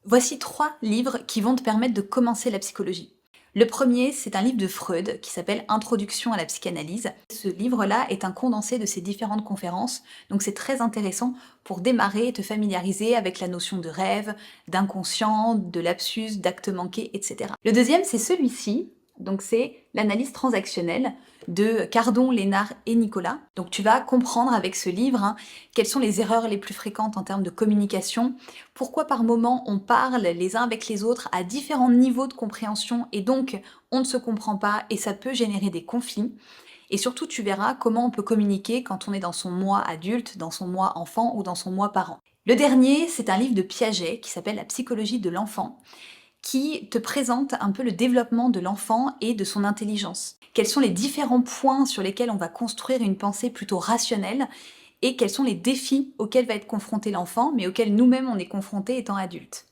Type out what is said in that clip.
Voici 3 livres qui vont te permettre de commencer la psychologie. Le premier, c'est un livre de Freud qui s'appelle Introduction à la psychanalyse. Ce livre-là est un condensé de ses différentes conférences, donc c'est très intéressant pour démarrer et te familiariser avec la notion de rêve, d'inconscient, de lapsus, d'acte manqué, etc. Le deuxième, c'est celui-ci, donc c'est l'analyse transactionnelle de Cardon, Lénard et Nicolas. Donc tu vas comprendre avec ce livre quelles sont les erreurs les plus fréquentes en termes de communication, pourquoi par moment on parle les uns avec les autres à différents niveaux de compréhension et donc on ne se comprend pas et ça peut générer des conflits. Et surtout, tu verras comment on peut communiquer quand on est dans son moi adulte, dans son moi enfant ou dans son moi parent. Le dernier, c'est un livre de Piaget qui s'appelle La psychologie de l'enfant, qui te présente un peu le développement de l'enfant et de son intelligence. Quels sont les différents points sur lesquels on va construire une pensée plutôt rationnelle et quels sont les défis auxquels va être confronté l'enfant, mais auxquels nous-mêmes on est confrontés étant adultes.